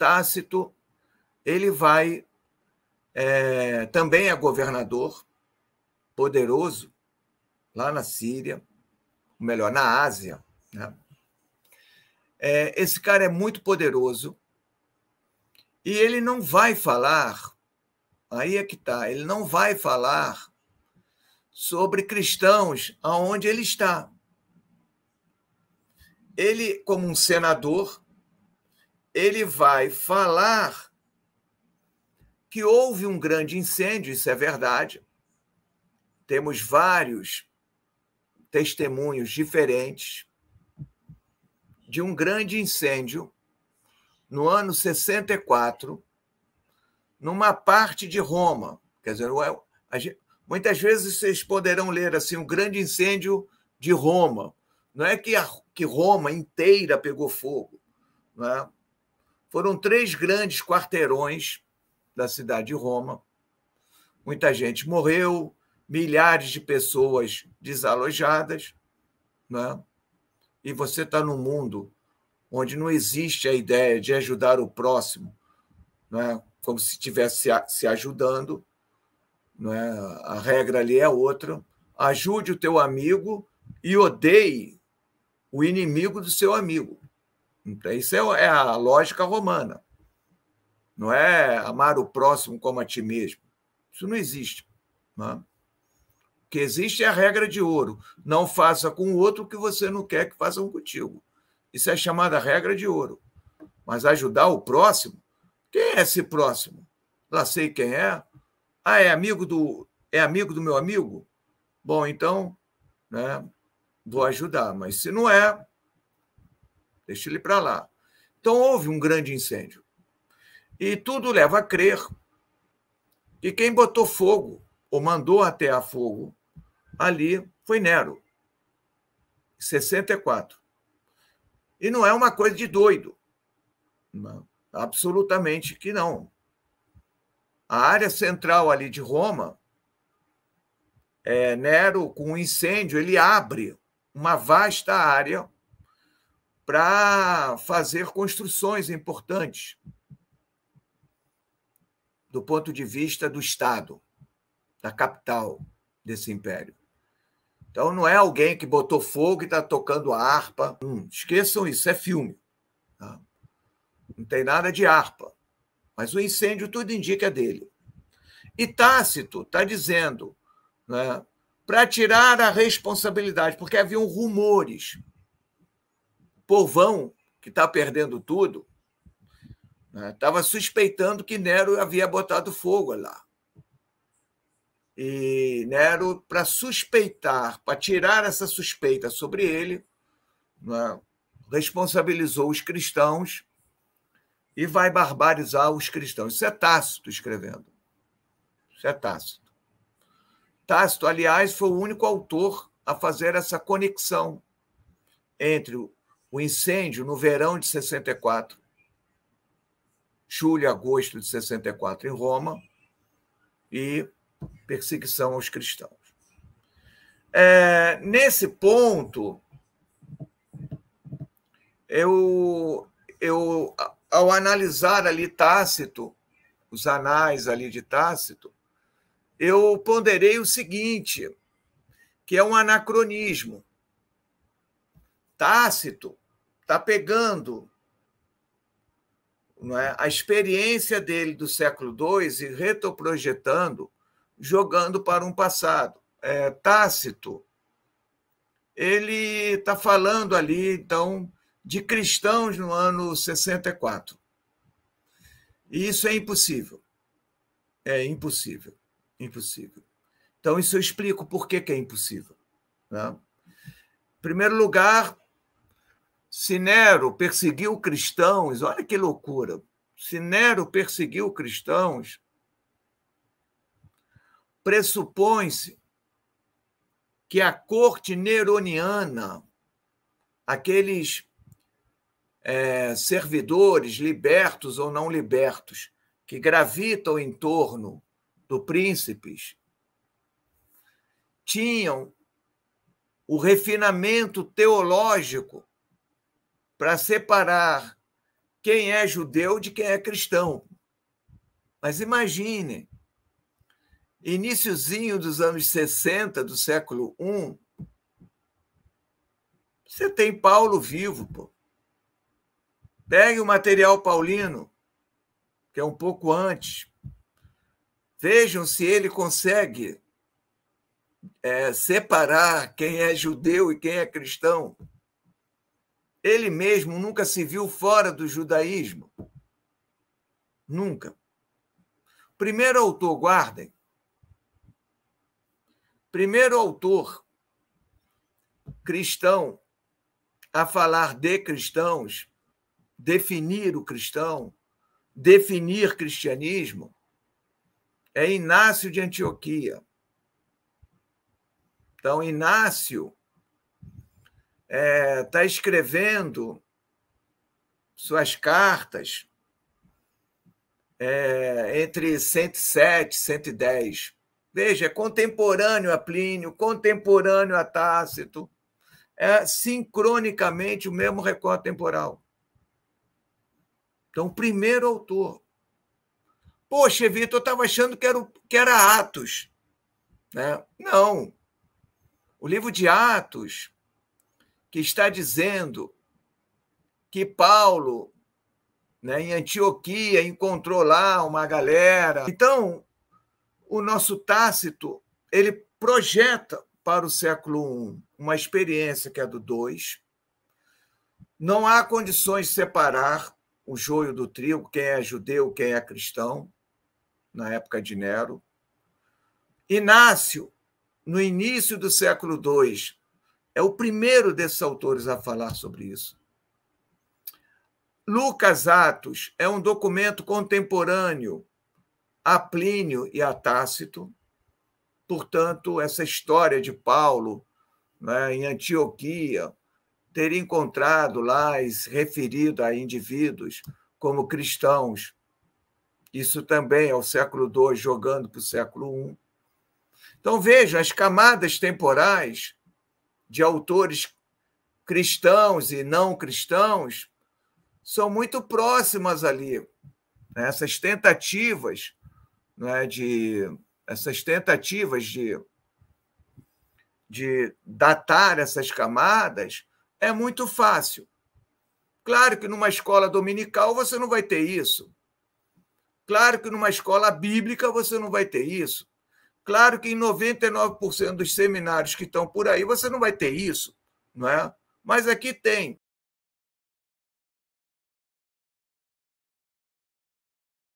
Tácito, ele vai, também é governador poderoso lá na Síria, ou melhor, na Ásia, né? Esse cara é muito poderoso e ele não vai falar, aí é que está, ele não vai falar sobre cristãos aonde ele está. Ele, como um senador, ele vai falar que houve um grande incêndio, isso é verdade. Temos vários testemunhos diferentes de um grande incêndio no ano 64, numa parte de Roma. Quer dizer, muitas vezes vocês poderão ler assim, um grande incêndio de Roma. Não é que Roma inteira pegou fogo. Não é? Foram 3 grandes quarteirões da cidade de Roma. Muita gente morreu, milhares de pessoas desalojadas. Não é? E você está num mundo onde não existe a ideia de ajudar o próximo, não é? Como se estivesse se ajudando. Não é? A regra ali é outra. Ajude o teu amigo e odeie o inimigo do seu amigo. Então, isso é a lógica romana. Não é amar o próximo como a ti mesmo. Isso não existe. Não é? O que existe é a regra de ouro. Não faça com o outro o que você não quer que façam contigo. Isso é chamada regra de ouro. Mas ajudar o próximo? Quem é esse próximo? Lá sei quem é. Ah, é amigo do meu amigo? Bom, então, né, vou ajudar. Mas se não é, deixa ele para lá. Então, houve um grande incêndio. E tudo leva a crer que quem botou fogo, ou mandou atear fogo, ali foi Nero, em 64. E não é uma coisa de doido. Não, absolutamente que não. A área central ali de Roma, Nero, com um incêndio, ele abre uma vasta área para fazer construções importantes do ponto de vista do Estado, da capital desse império. Então, não é alguém que botou fogo e está tocando a harpa. Esqueçam isso, é filme. Tá? Não tem nada de harpa. Mas o incêndio tudo indica dele. E Tácito está dizendo, né, para tirar a responsabilidade, porque haviam rumores. O povão, que está perdendo tudo, estava suspeitando que Nero havia botado fogo lá. E Nero, para suspeitar, para tirar essa suspeita sobre ele, né, responsabilizou os cristãos e vai barbarizar os cristãos. Isso é Tácito escrevendo. Isso é Tácito. Tácito, aliás, foi o único autor a fazer essa conexão entre o incêndio no verão de 64, julho e agosto de 64, em Roma, e perseguição aos cristãos. Nesse ponto, ao analisar ali Tácito, os anais ali de Tácito, eu ponderei o seguinte, que é um anacronismo. Tácito está pegando, não é, a experiência dele do século II e retroprojetando, jogando para um passado. Tácito, ele está falando ali, então, de cristãos no ano 64. E isso é impossível. É impossível. Impossível. Então, isso eu explico por que é impossível. Né? Em primeiro lugar, se Nero perseguiu cristãos, olha que loucura. Se Nero perseguiu cristãos, pressupõe-se que a corte neroniana, aqueles servidores, libertos ou não libertos, que gravitam em torno do príncipes, tinham o refinamento teológico para separar quem é judeu de quem é cristão. Mas imagine, iniciozinho dos anos 60 do século I, você tem Paulo vivo, pô. Pegue o material paulino, que é um pouco antes. Vejam se ele consegue separar quem é judeu e quem é cristão. Ele mesmo nunca se viu fora do judaísmo. Nunca. Primeiro autor, guardem. Primeiro autor cristão a falar de cristãos, definir o cristão, definir cristianismo, é Inácio de Antioquia. Então, Inácio está escrevendo suas cartas entre 107 e 110. Veja, é contemporâneo a Plínio, contemporâneo a Tácito, é sincronicamente o mesmo recorte temporal. Então, o primeiro autor. Poxa, Vitor, eu estava achando que era Atos. Né? Não. O livro de Atos, que está dizendo que Paulo, né, em Antioquia, encontrou lá uma galera. Então, o nosso Tácito, ele projeta para o século I uma experiência que é do II. Não há condições de separar o joio do trigo, quem é judeu, quem é cristão, na época de Nero. Inácio, no início do século II, é o primeiro desses autores a falar sobre isso. Lucas Atos é um documento contemporâneo a Plínio e a Tácito. Portanto, essa história de Paulo, né, em Antioquia, ter encontrado lá e se referido a indivíduos como cristãos, isso também é o século II jogando para o século I. Então, vejam, as camadas temporais de autores cristãos e não cristãos são muito próximas ali. Essas tentativas, né, de datar essas camadas é muito fácil. Claro que numa escola dominical você não vai ter isso. Claro que numa escola bíblica você não vai ter isso. Claro que em 99% dos seminários que estão por aí você não vai ter isso, não é? Mas aqui tem.